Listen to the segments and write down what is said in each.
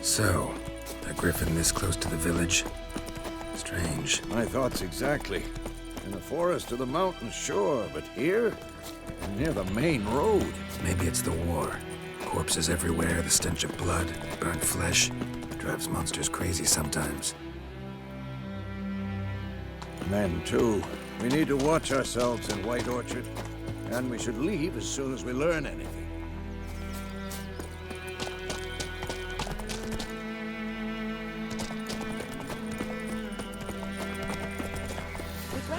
So, a griffin this close to the village? Strange. My thoughts exactly. In the forest or the mountains, sure, but here? Near the main road. Maybe it's the war. Corpses everywhere, the stench of blood, burnt flesh. Drives monsters crazy sometimes. Men, too. We need to watch ourselves in White Orchard. And we should leave as soon as we learn anything.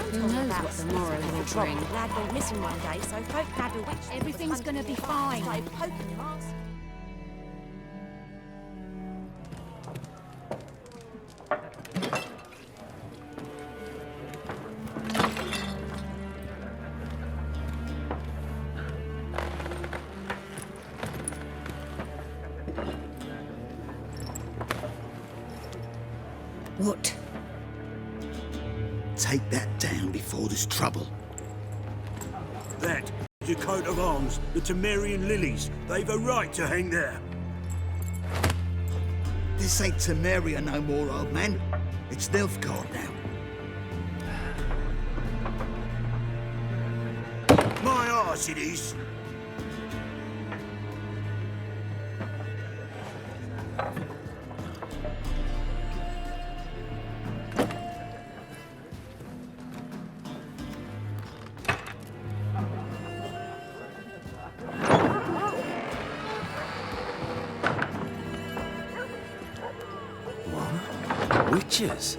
Who knows what tomorrow will bring? Lad went missing one day, so folk had a witch. Everything's gonna be fine. Started poking him arse. What? Take that down before there's trouble. That is a coat of arms, the Temerian lilies. They've a right to hang there. This ain't Temeria no more, old man. It's Nilfgaard now. My arse it is. Witches?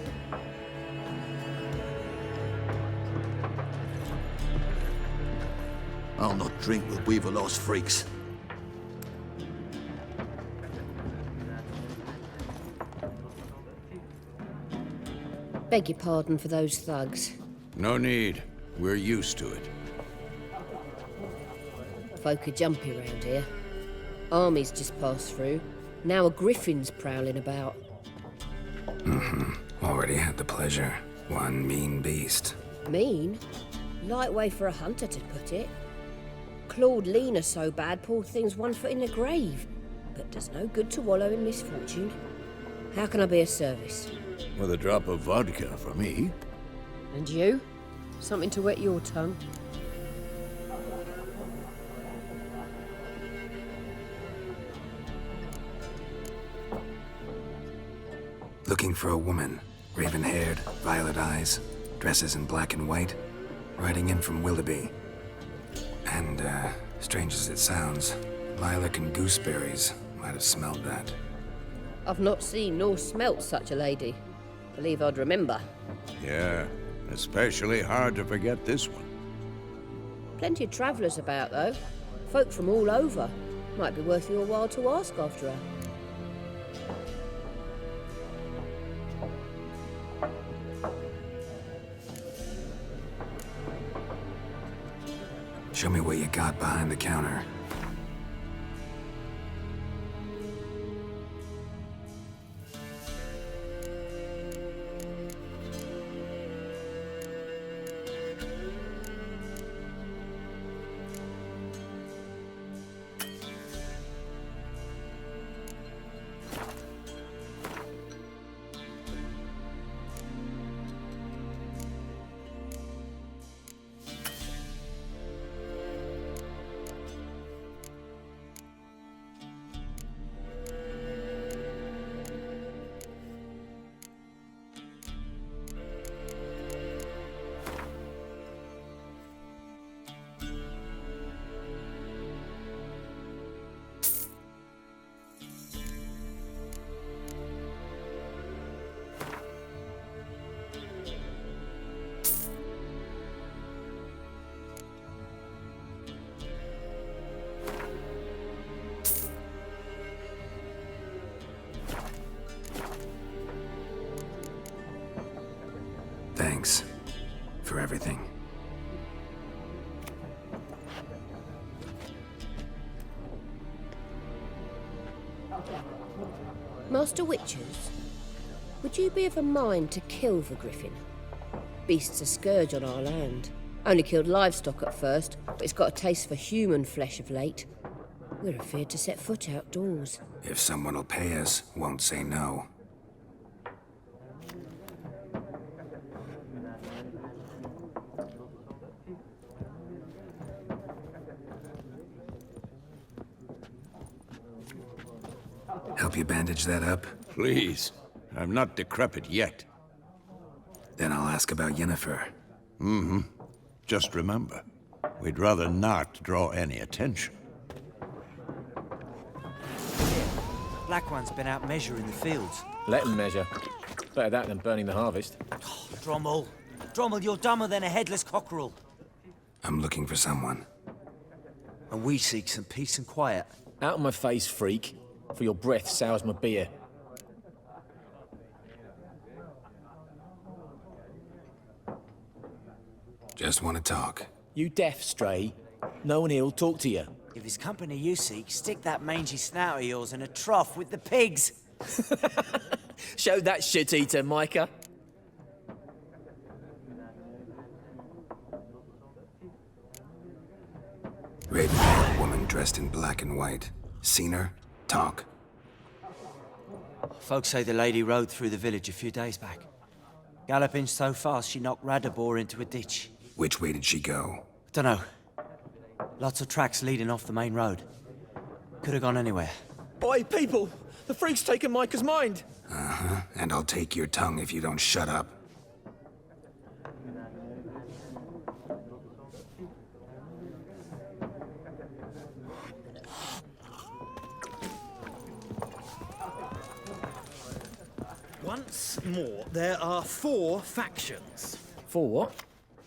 I'll not drink with Weaver-lost freaks. Beg your pardon for those thugs. No need. We're used to it. Folk are jumpy round here. Armies just passed through. Now a griffin's prowling about. Already had the pleasure. One mean beast. Mean? Light way for a hunter to put it. Clawed Lena so bad, poor thing's 1 foot in the grave. But does no good to wallow in misfortune. How can I be of service? With a drop of vodka for me. And you? Something to wet your tongue? Looking for a woman. Raven-haired, violet eyes, dresses in black and white. Riding in from Willoughby. And, strange as it sounds, lilac and gooseberries might have smelled that. I've not seen nor smelt such a lady. Believe I'd remember. Yeah, especially hard to forget this one. Plenty of travellers about, though. Folk from all over. Might be worth your while to ask after her. Show me what you got behind the counter. Thanks for everything. Master Witchers, would you be of a mind to kill the griffin? Beast's a scourge on our land. Only killed livestock at first, but it's got a taste for human flesh of late. We're afeard to set foot outdoors. If someone will pay us, won't say no. Help you bandage that up? Please. I'm not decrepit yet. Then I'll ask about Yennefer. Just remember, we'd rather not draw any attention. Black One's been out measuring the fields. Let him measure. Better that than burning the harvest. Drommel. Drommel, you're dumber than a headless cockerel. I'm looking for someone. And we seek some peace and quiet. Out of my face, freak. For your breath sours my beer. Just want to talk. You deaf, Stray? No one here'll talk to you. If it's company you seek, stick that mangy snout of yours in a trough with the pigs. Show that shit-eater, Micah. Raven-haired woman dressed in black and white. Seen her? Talk. Folks say the lady rode through the village a few days back. Galloping so fast she knocked Radabor into a ditch. Which way did she go? Dunno. Lots of tracks leading off the main road. Could have gone anywhere. Oi, people! The freak's taken Micah's mind! Uh-huh. And I'll take your tongue if you don't shut up. Once more, there are 4 factions. For what?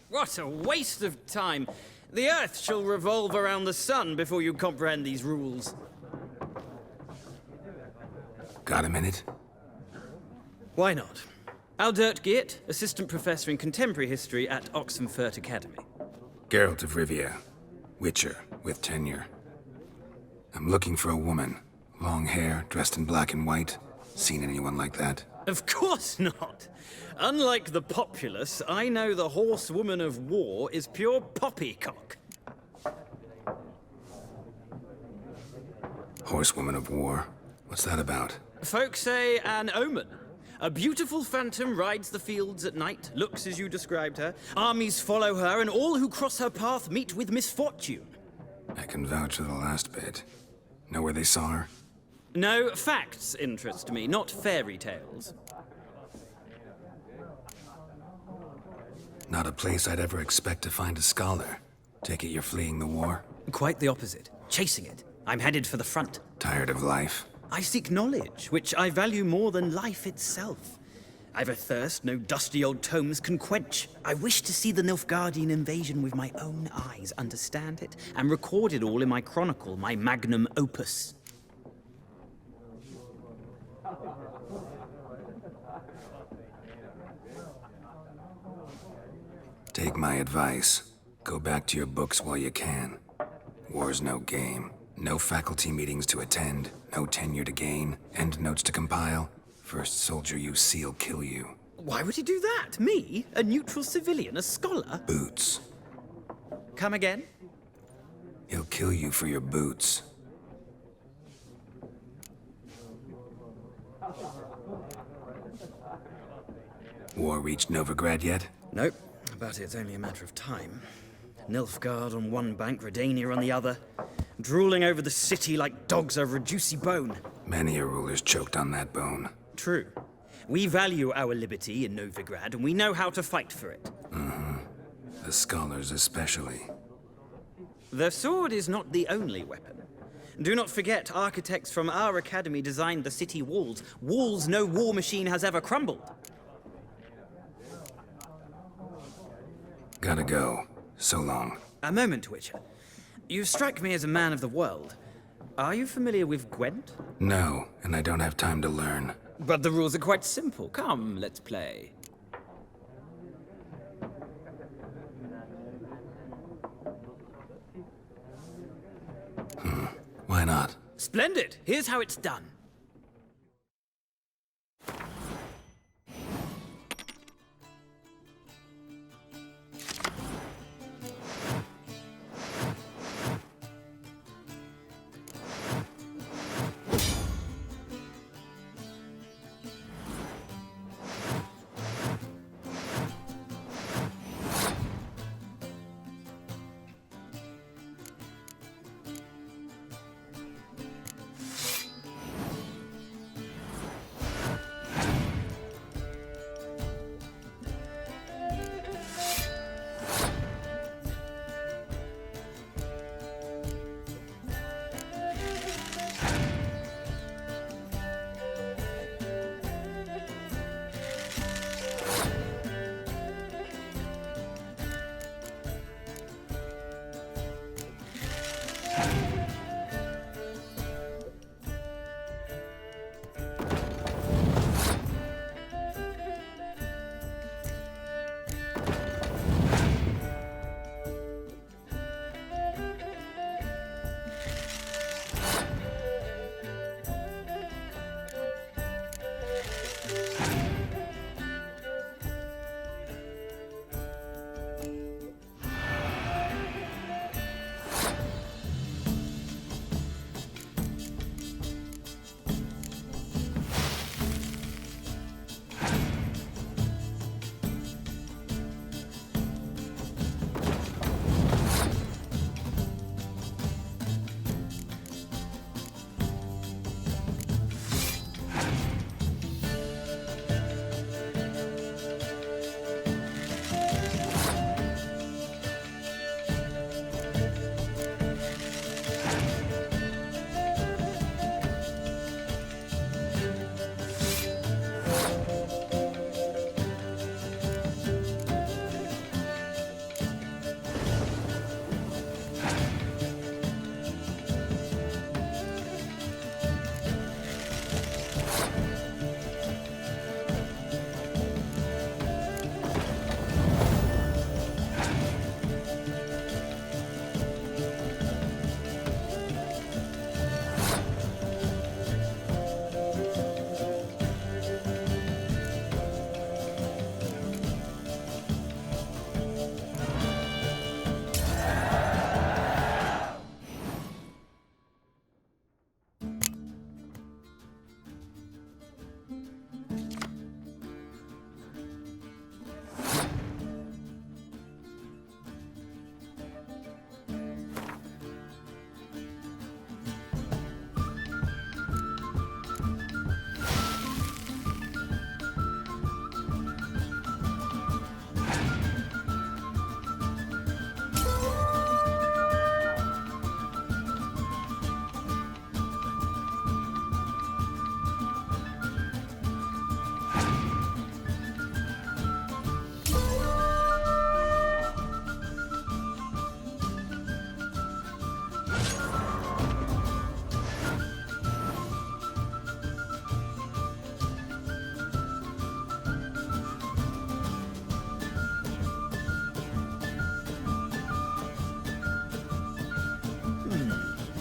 What a waste of time! The Earth shall revolve around the sun before you comprehend these rules. Got a minute? Why not? Aldert Geert, Assistant Professor in Contemporary History at Oxenfurt Academy. Geralt of Rivia. Witcher, with tenure. I'm looking for a woman. Long hair, dressed in black and white. Seen anyone like that? Of course not! Unlike the populace, I know the horsewoman of war is pure poppycock. Horsewoman of war? What's that about? Folk say an omen. A beautiful phantom rides the fields at night, looks as you described her. Armies follow her, and all who cross her path meet with misfortune. I can vouch for the last bit. Know where they saw her? No, facts interest me, not fairy tales. Not a place I'd ever expect to find a scholar. Take it you're fleeing the war? Quite the opposite. Chasing it. I'm headed for the front. Tired of life? I seek knowledge, which I value more than life itself. I've a thirst no dusty old tomes can quench. I wish to see the Nilfgaardian invasion with my own eyes, understand it, and record it all in my chronicle, my magnum opus. Take my advice. Go back to your books while you can. War's no game. No faculty meetings to attend, no tenure to gain, end notes to compile. First soldier you see'll kill you. Why would he do that? Me? A neutral civilian? A scholar? Boots. Come again? He'll kill you for your boots. War reached Novigrad yet? Nope, but it's only a matter of time. Nilfgaard on one bank, Redania on the other, drooling over the city like dogs over a juicy bone. Many a ruler's choked on that bone. True. We value our liberty in Novigrad, and we know how to fight for it. The scholars especially. The sword is not the only weapon. Do not forget, architects from our academy designed the city walls. Walls no war machine has ever crumbled. Gotta go. So long. A moment, Witcher. You strike me as a man of the world. Are you familiar with Gwent? No, and I don't have time to learn. But the rules are quite simple. Come, let's play. Why not? Splendid! Here's how it's done.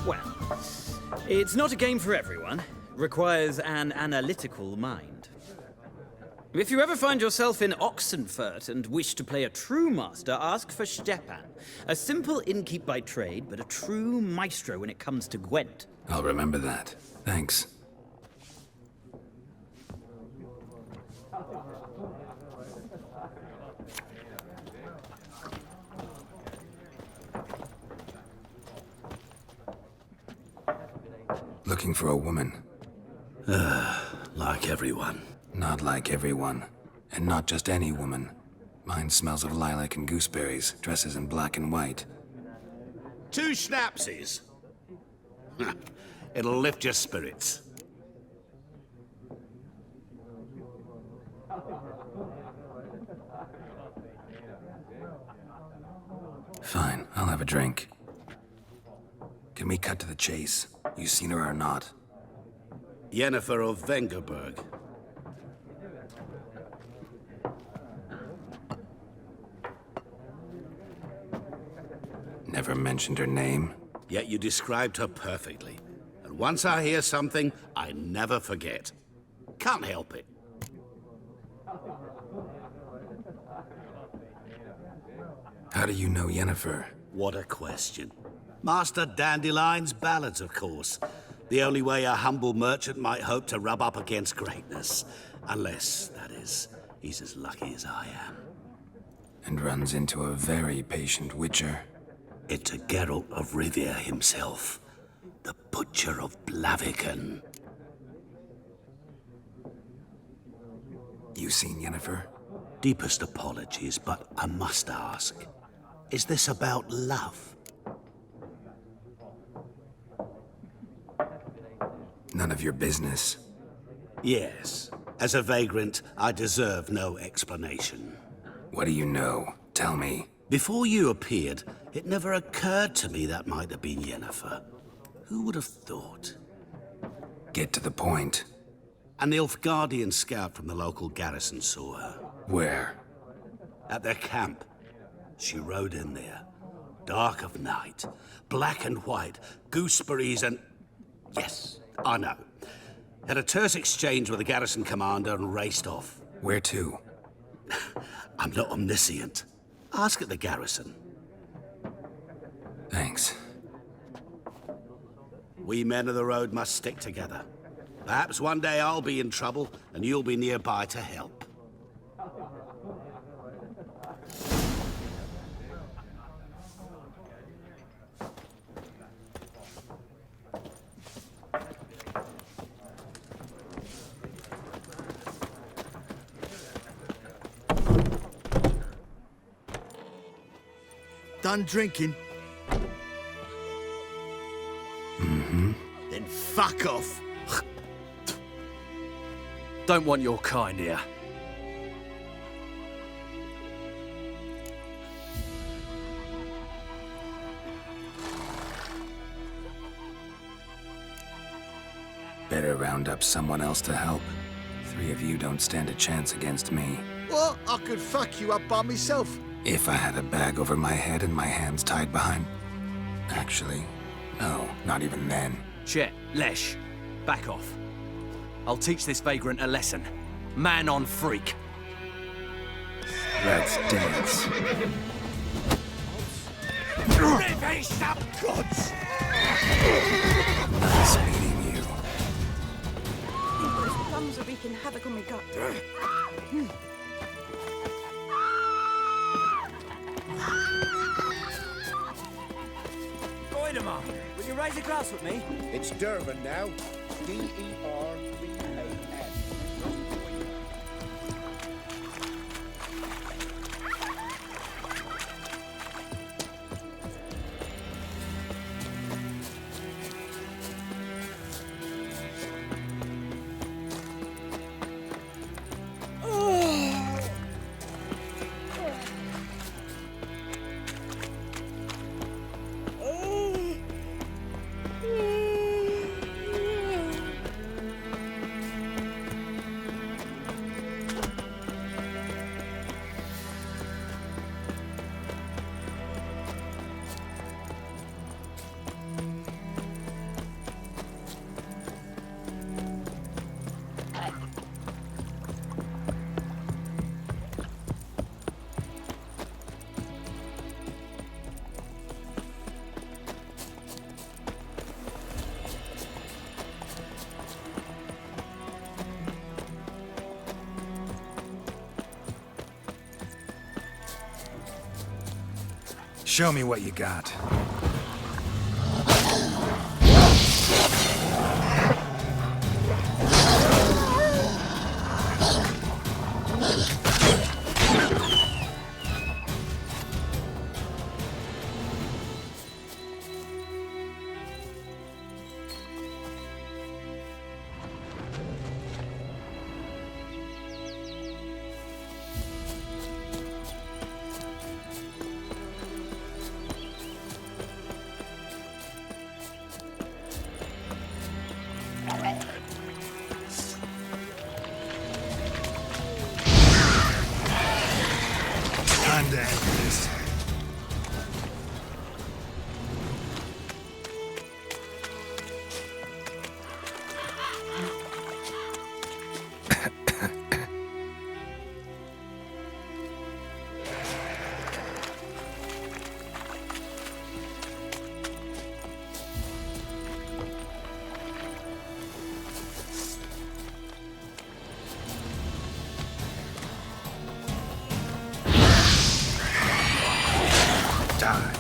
Well, it's not a game for everyone. Requires an analytical mind. If you ever find yourself in Oxenfurt and wish to play a true master, ask for Stepan. A simple innkeep by trade, but a true maestro when it comes to Gwent. I'll remember that. Thanks. Looking for a woman. Like everyone. Not like everyone. And not just any woman. Mine smells of lilac and gooseberries, dresses in black and white. 2 schnapsies. It'll lift your spirits. Fine, I'll have a drink. Can we cut to the chase? You seen her or not? Yennefer of Vengerberg. Never mentioned her name? Yet you described her perfectly. And once I hear something, I never forget. Can't help it. How do you know Yennefer? What a question. Master Dandelion's ballads, of course. The only way a humble merchant might hope to rub up against greatness. Unless, that is, he's as lucky as I am. And runs into a very patient witcher. It's a Geralt of Rivia himself. The Butcher of Blaviken. You seen Yennefer? Deepest apologies, but I must ask. Is this about love? None of your business. Yes. As a vagrant, I deserve no explanation. What do you know? Tell me. Before you appeared, it never occurred to me that might have been Yennefer. Who would have thought? Get to the point. An Nilfgaardian scout from the local garrison saw her. Where? At their camp. She rode in there. Dark of night. Black and white. Gooseberries and... Yes, I know. Had a terse exchange with the garrison commander and raced off. Where to? I'm not omniscient. Ask at the garrison. Thanks. We men of the road must stick together. Perhaps one day I'll be in trouble and you'll be nearby to help. Done drinking? Mm-hmm. Then fuck off. Don't want your kind here. Better round up someone else to help. 3 of you don't stand a chance against me. What? I could fuck you up by myself. If I had a bag over my head and my hands tied behind... Actually, no, not even then. Chet, Lesh, back off. I'll teach this vagrant a lesson. Man on freak. Let's dance. Revenge up, gods! Nice meeting you. Those plums are wreaking havoc on my gut. Goidemar, will you raise a glass with me? It's Dervan now. D-E-R-V-A-N. Show me what you got. Time to end this. Die.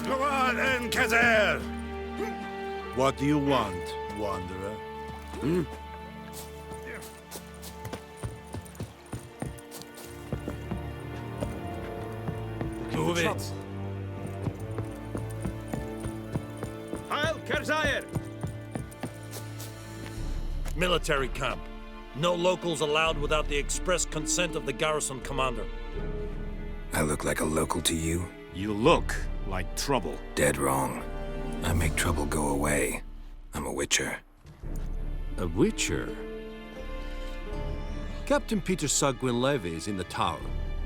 Come on, Enkazer! What do you want, Wanderer? Move it. Heil Kerzayer! Military camp. No locals allowed without the express consent of the garrison commander. I look like a local to you? You look like trouble. Dead wrong. I make trouble go away. I'm a witcher. A witcher? Captain Peter Sagwin Levy is in the tower.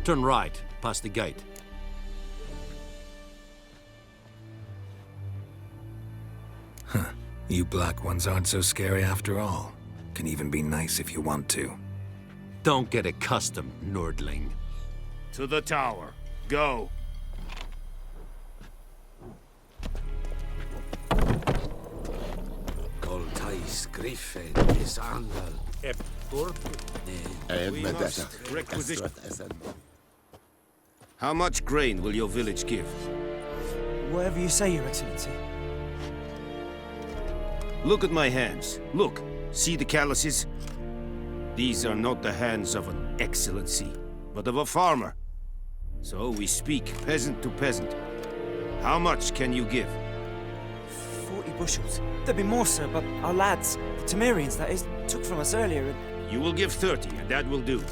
Turn right, past the gate. Huh. You black ones aren't so scary after all. Can even be nice if you want to. Don't get accustomed, Nordling. To the tower. Go. Coltais Griffin is Angel. How much grain will your village give? Whatever you say, Your Excellency. Look at my hands. Look. See the calluses? These are not the hands of an excellency, but of a farmer. So we speak peasant to peasant. How much can you give? 40 bushels. There'd be more, sir, but our lads, the Temerians, that is, took from us earlier and... You will give 30, and that will do.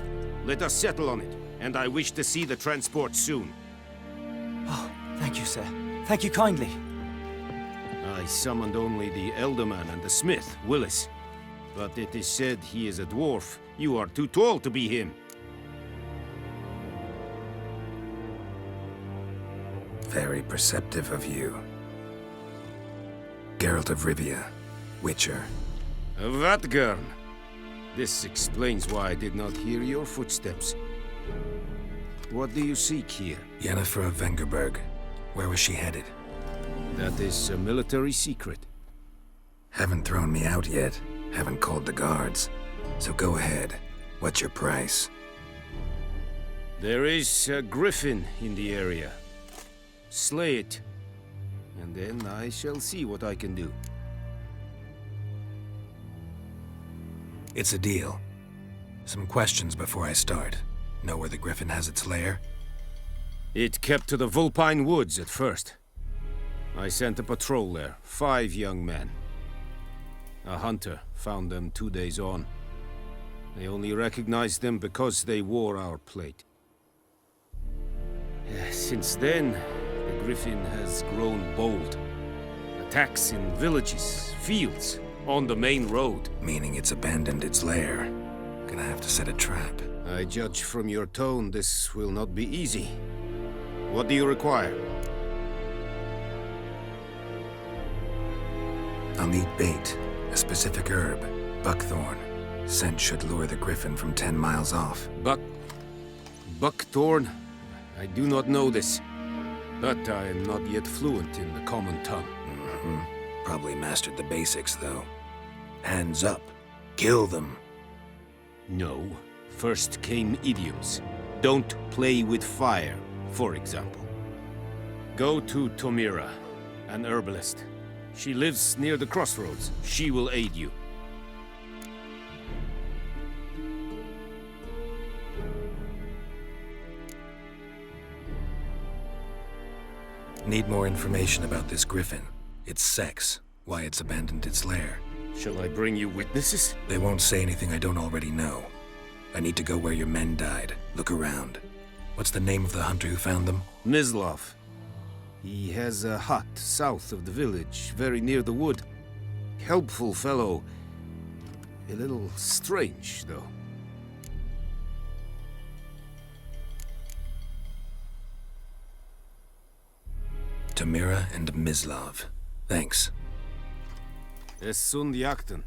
Let us settle on it, and I wish to see the transport soon. Oh, thank you, sir. Thank you kindly. I summoned only the Elderman and the smith, Willis. But it is said he is a dwarf. You are too tall to be him. Very perceptive of you. Geralt of Rivia, Witcher. Vatgern. This explains why I did not hear your footsteps. What do you seek here? Yennefer of Vengerberg. Where was she headed? That is a military secret. Haven't thrown me out yet. Haven't called the guards. So go ahead. What's your price? There is a griffin in the area. Slay it. And then I shall see what I can do. It's a deal. Some questions before I start. Know where the griffin has its lair? It kept to the Vulpine Woods at first. I sent a patrol there, 5 young men. A hunter found them 2 days on. They only recognized them because they wore our plate. Since then, the griffin has grown bold. Attacks in villages, fields, on the main road. Meaning it's abandoned its lair. Gonna have to set a trap. I judge from your tone this will not be easy. What do you require? I'll need bait. A specific herb, buckthorn. Scent should lure the griffin from 10 miles off. Buckthorn? I do not know this. But I am not yet fluent in the common tongue. Probably mastered the basics, though. Hands up. Kill them. No. First came idioms. Don't play with fire, for example. Go to Tomira, an herbalist. She lives near the crossroads. She will aid you. Need more information about this griffin. Its sex, why it's abandoned its lair. Shall I bring you witnesses? They won't say anything I don't already know. I need to go where your men died. Look around. What's the name of the hunter who found them? Mislav. He has a hut south of the village, very near the wood. Helpful fellow. A little strange, though. Tomira and Mislav. Thanks. Es sunt jakten.